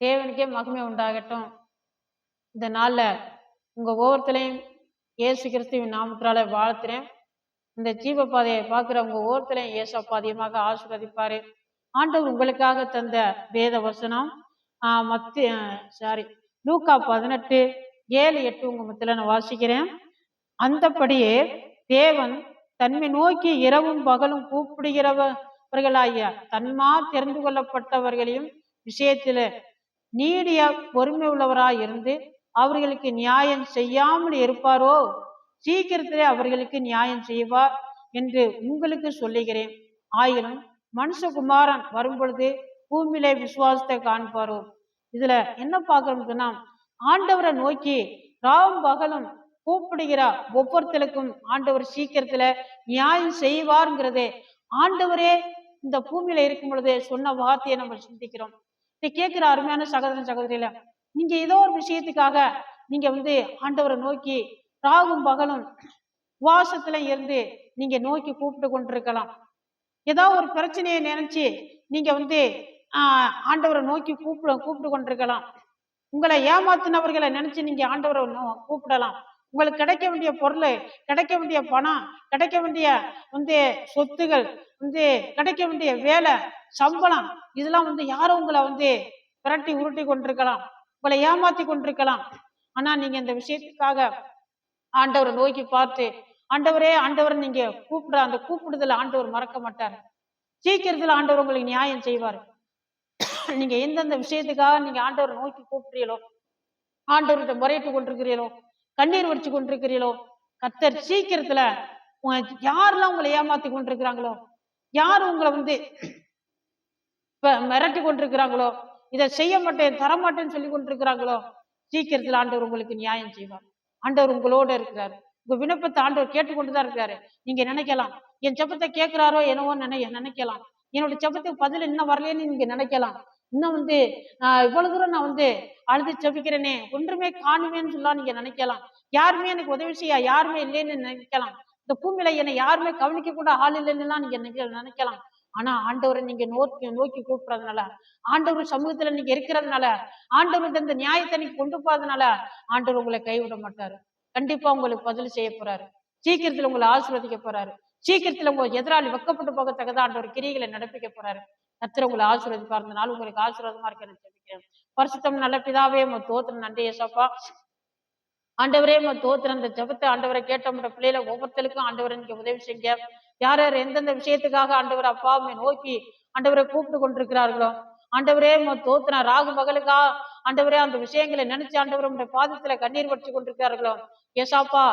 தேவனுக்கே மகிமை உண்டாகட்டும். இந்த நாள்ல உங்க ஒவ்வொருத்தரையும் இயேசு கிறிஸ்துவின் நாமத்தினால வாழ்த்துறேன். இந்த ஜீவ பாதையை பார்க்கிறவங்க ஒவ்வொருத்தரையும் இயேசப்பா அதிகமாக ஆசீர்வதிப்பாரு. ஆண்டவர் உங்களுக்காக தந்த வேத வசனம் லூக்கா 18:7-8 உங்க மத்தியில நான் வாசிக்கிறேன். அந்தபடியே தேவன் தன்மை நோக்கி இரவும் பகலும் கூப்பிடுகிறவர்களாகிய தன்மா தெரிந்து கொள்ளப்பட்டவர்களையும் விஷயத்தில நீடிய பொறுமை உள்ளவராய் இருந்து அவர்களுக்கு நியாயம் செய்யாமல் இருப்பாரோ, சீக்கிரத்திலே அவர்களுக்கு நியாயம் செய்வார் என்று உங்களுக்கு சொல்லுகிறேன். ஆயினும் மனுஷகுமாரன் வரும்பொழுது பூமியிலே விசுவாசத்தை காண்பாரோ. இதுல என்ன பார்க்கணும்னா, ஆண்டவரை நோக்கி ராவும் பகலும் கூப்பிடுகிற ஒவ்வொருத்தருக்கும் ஆண்டவர் சீக்கிரத்துல நியாயம் செய்வார்ங்கிறதே ஆண்டவரே இந்த பூமியில இருக்கும் பொழுது சொன்ன வார்த்தையை நம்ம சிந்திக்கிறோம். இதை கேட்கிற அருமையான சகோதரன் சகோதரியில நீங்க ஏதோ ஒரு விஷயத்துக்காக நீங்க ஆண்டவரை நோக்கி ராகும் பகலும் உபவாசத்துல இருந்து நீங்க நோக்கி கூப்பிட்டு கொண்டிருக்கலாம். ஏதோ ஒரு பிரச்சனையை நினைச்சு நீங்க ஆண்டவரை நோக்கி கூப்பிட்டு கொண்டிருக்கலாம். உங்களை ஏமாத்தினவர்களை நினைச்சு நீங்க ஆண்டவரை கூப்பிடலாம். உங்களுக்கு கிடைக்க வேண்டிய பொருள், கிடைக்க வேண்டிய பணம், கிடைக்க வேண்டிய சொத்துகள், கிடைக்க வேண்டிய வேலை, சம்பளம், இதெல்லாம் யாரும் உங்களை பிரட்டி உருட்டி கொண்டிருக்கலாம், உங்களை ஏமாத்தி கொண்டிருக்கலாம். ஆனா நீங்க இந்த விஷயத்துக்காக ஆண்டவரை நோக்கி பார்த்து ஆண்டவரே ஆண்டவர் நீங்க கூப்பிடுற அந்த கூப்பிடுதல ஆண்டவர் மறக்க மாட்டார். சீக்கிரத்துல ஆண்டவர் உங்களுக்கு நியாயம் செய்வார். நீங்க எந்தெந்த விஷயத்துக்காக நீங்க ஆண்டவரை நோக்கி கூப்பிடுறீங்களோ, ஆண்டவர்கிட்ட முறையிட்டு கொண்டிருக்கிறீங்களோ, கண்ணீர் வடிச்சு கொண்டிருக்கிறீங்களோ, கர்த்தர் சீக்கிரத்துல யாரெல்லாம் உங்களை ஏமாத்தி கொண்டிருக்கிறாங்களோ, யார் உங்களை மிரட்டி கொண்டிருக்கிறாங்களோ, இதை செய்ய மாட்டேன் தரமாட்டேன்னு சொல்லி கொண்டிருக்கிறாங்களோ, சீக்கிரத்துல ஆண்டவர் உங்களுக்கு நியாயம் செய்வார். ஆண்டவர் உங்களோட இருக்கிறாரு. உங்க விண்ணப்பத்தை ஆண்டவர் கேட்டுக்கொண்டுதான் இருக்கிறாரு. நீங்க நினைக்கலாம், என் ஜெபத்தை கேட்கிறாரோ என்னவோ நினைக்கலாம். என்னோட ஜெபத்துக்கு பதில் இன்னும் வரலன்னு நீங்க நினைக்கலாம். இன்னும் இவ்வளவு தூரம் நான் அழுது ஜெபிக்கிறேனே, ஒன்றுமே காணுமேன்னு சொல்லலாம் நீங்க நினைக்கலாம். யாருமே எனக்கு உதவி செய்ய யாருமே இல்லைன்னு நினைக்கலாம். இந்த பூமியில என்னை யாருமே கவனிக்க கூட ஆள் இல்லைன்னு நீங்க நினைக்கலாம். ஆனா ஆண்டவரை நீங்க நோக்கி கூப்பிடுறதுனால, ஆண்டவர் சமூகத்துல நீங்க இருக்கிறதுனால, ஆண்டவர் இந்த நியாயத்தை நீங்க கொண்டு போறதுனால ஆண்டவர் உங்களை கைவிட மாட்டாரு. கண்டிப்பா உங்களுக்கு பதில் செய்ய போறாரு. சீக்கிரத்துல உங்களை ஆசீர்வதிக்க போறாரு. சீக்கிரத்துல உங்க எதிராளி வெக்கப்பட்டு போகத்தக்கதா ஆண்டவர் கிரியைகளை நடப்பிக்க போறாரு. கர்த்தர் உங்களை ஆசீர்வதிப்பார். இந்த நாள் உங்களுக்கு ஆசீர்வாதமா இருக்க ஜெபிக்கிறேன். பரிசுத்தம் நல்ல பிதாவே தோத்திரம் நன்றி ஏசப்பா. ஆண்டவரே தோத்திரம் இந்த ஜெபத்தை ஆண்டவரை கேட்ட பிள்ளைகளை ஒவ்வொருத்தருக்கும் ஆண்டவரை நீங்க உதவி செய்ய. யார் யார் எந்தெந்த விஷயத்துக்காக ஆண்டவர் அப்பாவை நோக்கி ஆண்டவரை கூப்பிட்டு கொண்டிருக்கிறார்களோ, ஆண்டவரே தோத்திரம் ராகு மகளுக்கா ஆண்டவரே அந்த விஷயங்களை நினைச்சு ஆண்டவர் பாதத்துல கண்ணீர் வடிச்சு கொண்டிருக்கிறார்களோ ஏசாப்பா,